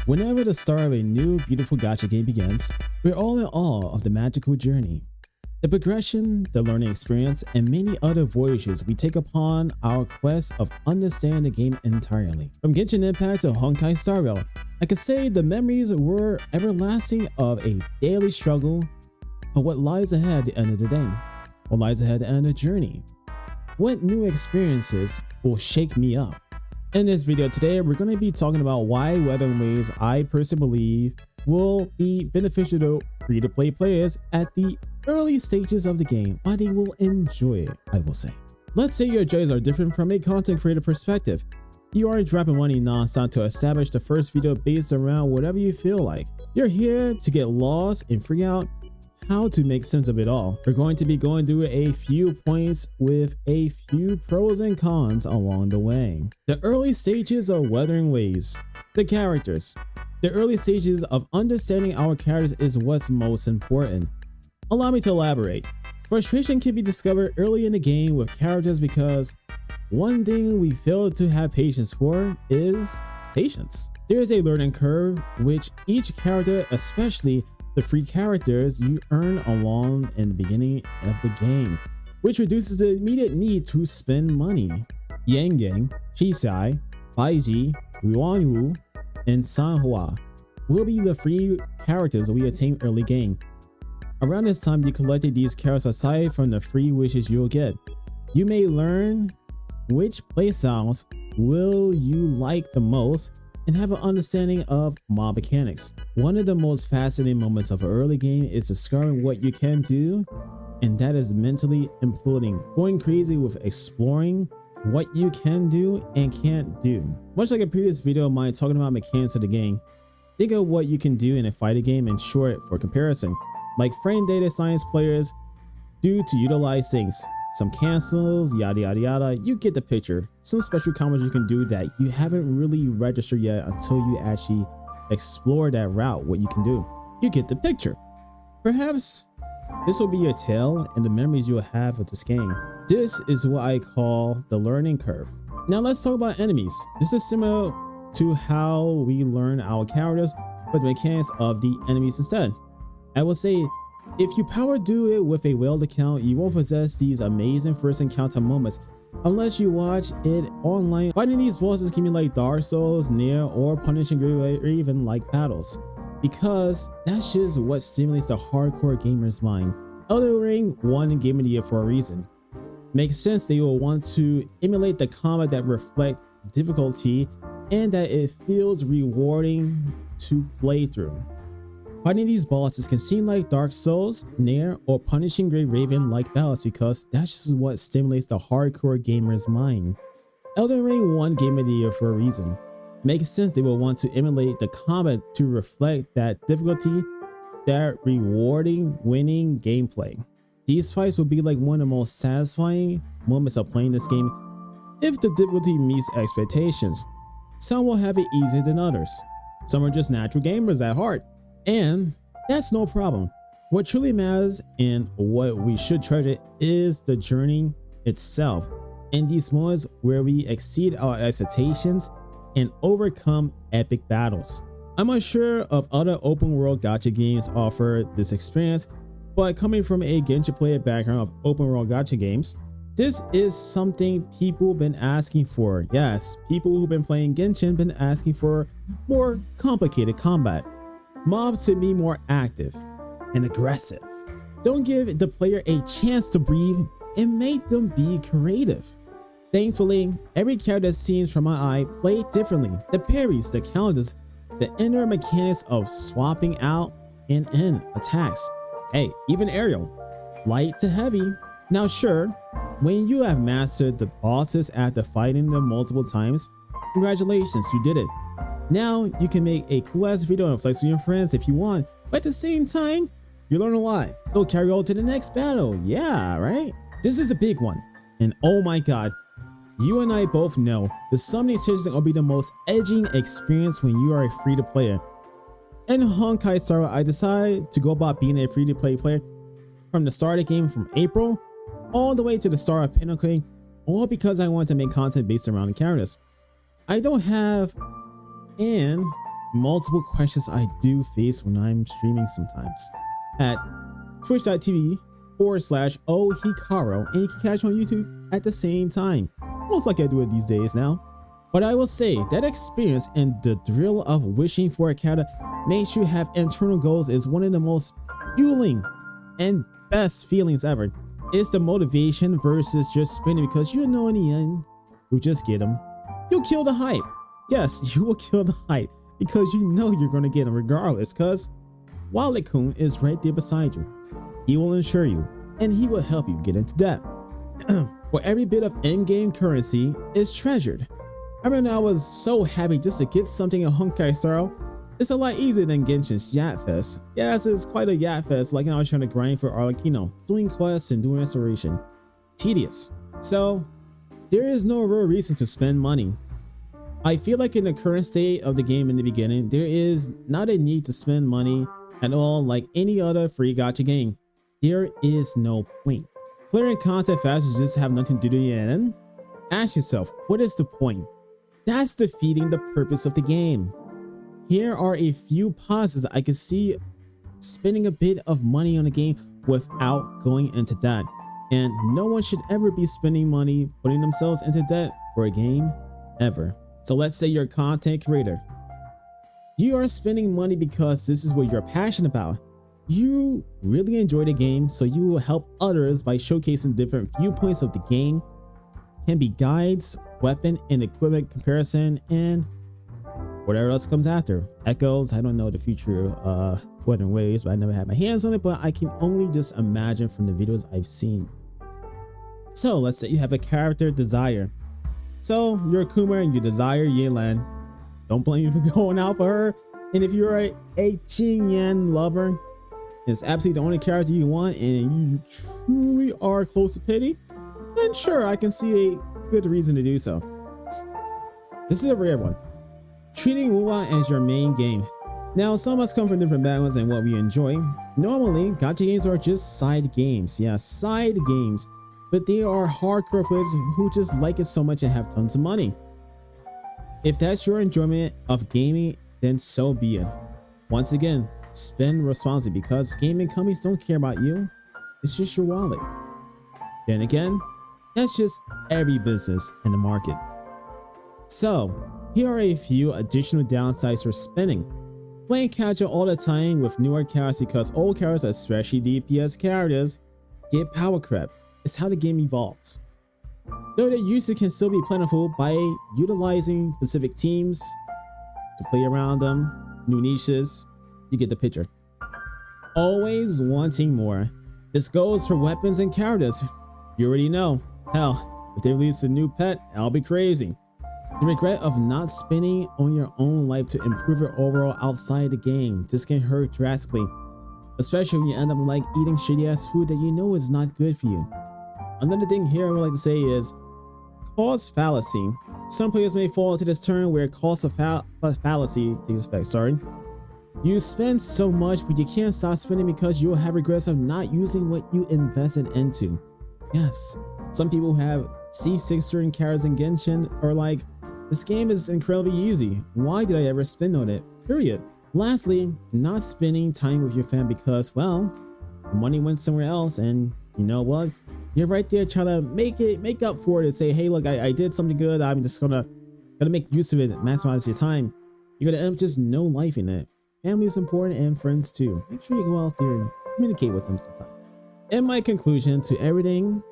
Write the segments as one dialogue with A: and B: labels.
A: Whenever the start of a new beautiful gacha game begins, we're all in awe of the magical journey, the progression, the learning experience, and many other voyages we take upon our quest of understanding the game entirely. From Genshin Impact to Honkai Star Rail, I could say the memories were everlasting of a daily struggle of what lies ahead at the end of the day, what lies ahead at the end of the journey, what new experiences will shake me up. In this video today, we're going to be talking about why Wuthering Waves I personally believe will be beneficial to free-to-play players at the early stages of the game, why they will enjoy it, I will say. Let's say your journeys are different from a content creator perspective. You aren't dropping money non-stop to establish the first video based around whatever you feel like. You're here to get lost and figure out how to make sense of it all. We're going to be going through a few points with a few pros and cons along the way. The early stages of Wuthering Waves. The characters. The early stages of understanding our characters is what's most important. Allow me to elaborate. Frustration can be discovered early in the game with characters because one thing we fail to have patience for is patience. There is a learning curve which each character, especially the free characters, you earn along in the beginning of the game, which reduces the immediate need to spend money. Yang, Shisai, Baiji, Yuanyu, and Sanhua will be the free characters we attain early game. Around this time, you collected these characters aside from the free wishes you'll get. You may learn which playstyles will you like the most and have an understanding of mob mechanics. One of the most fascinating moments of an early game is discovering what you can do, and that is mentally imploding, going crazy with exploring what you can do and can't do. Much like a previous video of mine talking about mechanics of the game, think of what you can do in a fighting game and short it for comparison, like frame data science players do to utilize things. Some cancels, yada yada yada, you get the picture. Some special combos you can do that you haven't really registered yet until you actually explore that route, what you can do. You get the picture. Perhaps this will be your tale and the memories you'll have of this game. This is what I call the learning curve. Now let's talk about enemies. This is similar to how we learn our characters, but the mechanics of the enemies instead. I will say, if you power do it with a whale account, you won't possess these amazing first encounter moments unless you watch it online. Fighting these bosses can be like Dark Souls, Nier, or Punishing Grid, or even like battles, because that's just what stimulates the hardcore gamer's mind. Elden Ring won Game of the Year for a reason. Makes sense they will want to emulate the combat that reflect difficulty and that it feels rewarding to play through. Fighting these bosses can seem like Dark Souls, Nier, or Punishing Great Raven like battles because that's just what stimulates the hardcore gamer's mind. Elden Ring won Game of the Year for a reason. Makes sense they will want to emulate the combat to reflect that difficulty, that rewarding winning gameplay. These fights will be like one of the most satisfying moments of playing this game if the difficulty meets expectations. Some will have it easier than others. Some are just natural gamers at heart. And that's no problem. What truly matters and what we should treasure is the journey itself and these moments where we exceed our expectations and overcome epic battles. I'm unsure of other open world gacha games offer this experience, but coming from a Genshin player background of open world gacha games, this is something people been asking for. Yes, people who've been playing Genshin been asking for more complicated combat. Mobs to be more active and aggressive. Don't give the player a chance to breathe and make them be creative. Thankfully, every character seems from my eye played differently. The parries, the counters, the inner mechanics of swapping out and in attacks. Hey, even aerial, light to heavy. Now sure, when you have mastered the bosses after fighting them multiple times, congratulations, you did it. Now you can make a cool ass video and flex with your friends if you want, but at the same time, you learn a lot. It'll carry on to the next battle. Yeah, right? This is a big one. And oh my god, you and I both know the summoning stages will be the most edging experience when you are a free-to-play player. In Honkai Star Rail, I decided to go about being a free-to-play player from the start of the game from April all the way to the start of Pinnacle, all because I wanted to make content based around the characters. I don't have and multiple questions I do face when I'm streaming sometimes at twitch.tv/ohikaro, and you can catch me on YouTube at the same time. Most like I do it these days now. But I will say that experience and the thrill of wishing for a character makes you have internal goals is one of the most fueling and best feelings ever. It's the motivation versus just spinning, because you know in the end, you'll just get them. You'll kill the hype. Yes, you will kill the hype because you know you're going to get them regardless, because Wallet-kun is right there beside you. He will insure you and he will help you get into debt. For every bit of in-game currency is treasured. I remember I was so happy just to get something in Honkai Star. It's a lot easier than Genshin's Yacht Fest. Yes, it's quite a Yacht Fest, like I was trying to grind for Arlecchino, doing quests and doing restoration. Tedious. So, there is no real reason to spend money. I feel like in the current state of the game in the beginning, there is not a need to spend money at all like any other free gacha game. There is no point. Clearing content fast and just have nothing to do in the end? Ask yourself, what is the point? That's defeating the purpose of the game. Here are a few positives I can see spending a bit of money on a game without going into debt. And no one should ever be spending money putting themselves into debt for a game ever. So let's say you're a content creator. You are spending money because this is what you're passionate about. You really enjoy the game, so you will help others by showcasing different viewpoints of the game. Can be guides, weapon and equipment comparison, and whatever else comes after. Echoes, I don't know the future of Wuthering Waves, but I never had my hands on it, but I can only just imagine from the videos I've seen. So let's say you have a character desire. So you're a Kuma and you desire Yelan. Don't blame you for going out for her. And if you're a Qingyan lover, it's absolutely the only character you want and you truly are close to pity, then sure, I can see a good reason to do so. This is a rare one. Treating Wuwa as your main game. Now, some of us come from different backgrounds and what we enjoy. Normally, gacha games are just side games. Yeah, side games. But they are hardcore players who just like it so much and have tons of money. If that's your enjoyment of gaming, then so be it. Once again, spend responsibly because gaming companies don't care about you. It's just your wallet. Then again, that's just every business in the market. So, here are a few additional downsides for spending. Playing casual all the time with newer characters because old characters, especially DPS characters, get power creep. It's how the game evolves. Though the user can still be plentiful by utilizing specific teams to play around them, new niches, you get the picture. Always wanting more. This goes for weapons and characters. You already know. Hell, if they release a new pet, I'll be crazy. The regret of not spending on your own life to improve your overall outside the game. This can hurt drastically, especially when you end up like eating shitty ass food that you know is not good for you. Another thing here I would like to say is cost fallacy. Some players may fall into this term where cost of fallacy takes effect. Sorry. You spend so much, but you can't stop spending because you'll have regrets of not using what you invested into. Yes, some people have C6 certain characters in Genshin are like, this game is incredibly easy. Why did I ever spend on it? Period. Lastly, not spending time with your family because, well, the money went somewhere else, and you know what? You're right there trying to make up for it and say, hey, look, I did something good. I'm just gonna make use of it, maximize your time. You're gonna end up just no life in it. Family is important and friends too. Make sure you go out there and communicate with them sometime. In my conclusion to everything,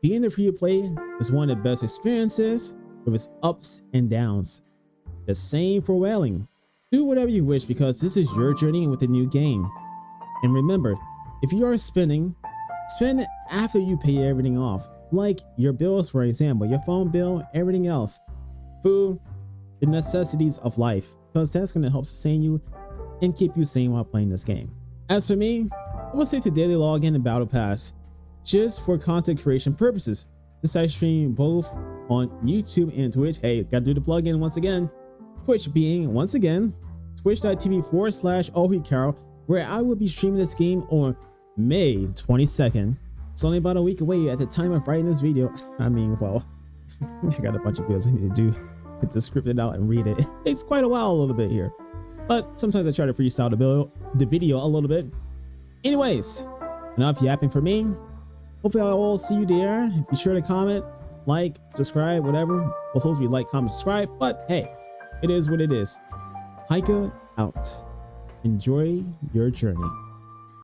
A: being a free-to-play is one of the best experiences with its ups and downs. The same for whaling. Do whatever you wish because this is your journey with a new game. And remember, if you are spending, spend it after you pay everything off. Like your bills, for example, your phone bill, everything else. Food, the necessities of life, because that's going to help sustain you and keep you sane while playing this game. As for me, I will stick to daily login and battle pass, just for content creation purposes. Since I stream both on YouTube and Twitch, hey, gotta do the plug-in once again. Twitch being, once again, twitch.tv/ohikaro, where I will be streaming this game on May 22nd. It's only about a week away at the time of writing this video. I mean, well, I got a bunch of videos I need to do to script it out and read it. It's quite a while, a little bit here. but sometimes I try to freestyle the video a little bit. Anyways, enough yapping for me. Hopefully I will see you there. Be sure to comment, like, subscribe, whatever. Well, supposed to be like, comment, subscribe, but hey, it is what it is. Hikaro out. Enjoy your journey.